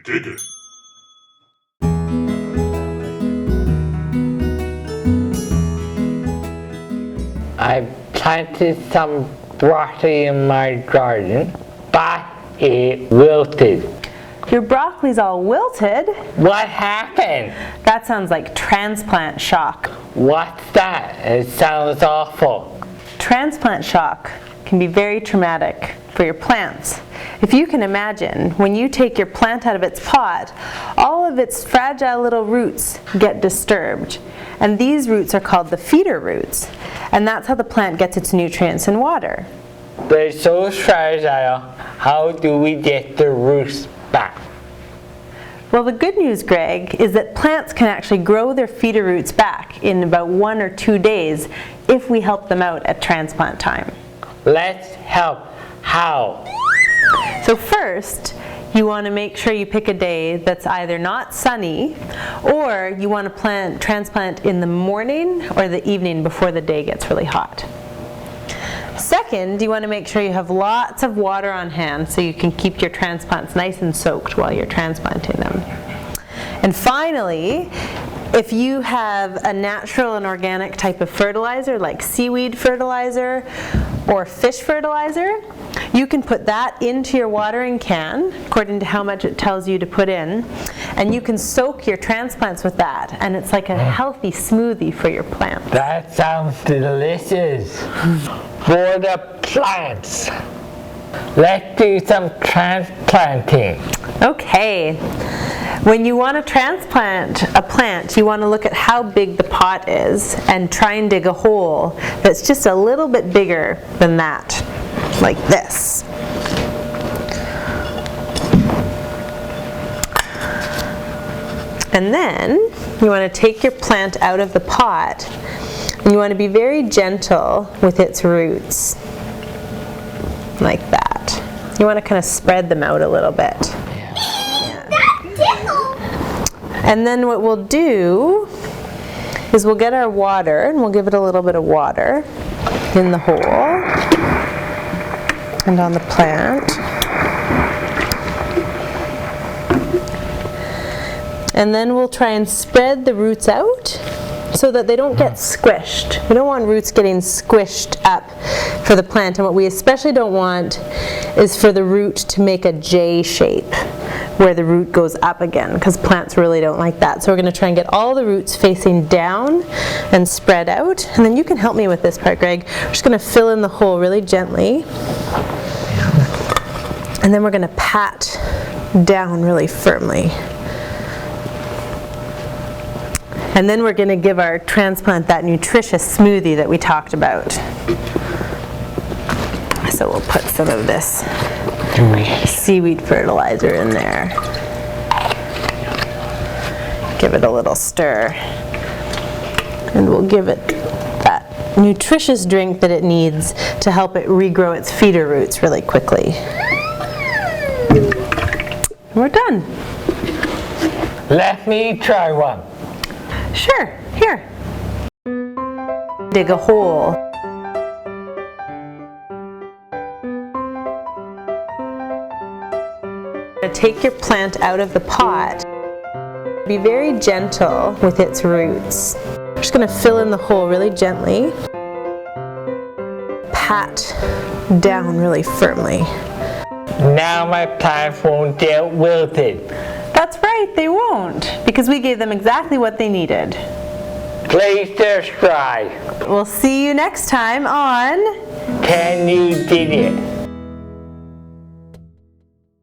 dig it. I planted some broccoli in my garden, but it wilted. Your broccoli's all wilted? What happened? That sounds like transplant shock. What's that? It sounds awful. Transplant shock can be very traumatic for your plants. If you can imagine, when you take your plant out of its pot, all of its fragile little roots get disturbed. And these roots are called the feeder roots. And that's how the plant gets its nutrients and water. They're so fragile. How do we get the roots back? Well, the good news, Greg, is that plants can actually grow their feeder roots back in about 1 or 2 days if we help them out at transplant time. Let's help. How? So first, you want to make sure you pick a day that's either not sunny, or you want to transplant in the morning or the evening before the day gets really hot. Second, you want to make sure you have lots of water on hand so you can keep your transplants nice and soaked while you're transplanting them. And finally, if you have a natural and organic type of fertilizer like seaweed fertilizer or fish fertilizer, you can put that into your watering can according to how much it tells you to put in, and you can soak your transplants with that, and it's like a healthy smoothie for your plant. That sounds delicious. For the plants, let's do some transplanting. Okay. When you want to transplant a plant, you want to look at how big the pot is and try and dig a hole that's just a little bit bigger than that, like this. And then you want to take your plant out of the pot, and you want to be very gentle with its roots, like that. You want to kind of spread them out a little bit. And then what we'll do is we'll get our water, and we'll give it a little bit of water in the hole and on the plant. And then we'll try and spread the roots out so that they don't get squished. We don't want roots getting squished up for the plant, and what we especially don't want is for the root to make a J shape where the root goes up again, because plants really don't like that. So we're going to try and get all the roots facing down and spread out. And then you can help me with this part, Greg. We're just going to fill in the hole really gently. And then we're going to pat down really firmly. And then we're going to give our transplant that nutritious smoothie that we talked about. So we'll put some of this seaweed fertilizer in there. Give it a little stir. And we'll give it that nutritious drink that it needs to help it regrow its feeder roots really quickly. And we're done. Let me try one. Sure, here. Dig a hole. Take your plant out of the pot. Be very gentle with its roots. I'm just going to fill in the hole really gently. Pat down really firmly. Now my plants won't get wilted. That's right, they won't, because we gave them exactly what they needed. Please subscribe. We'll see you next time on Can You Dig It?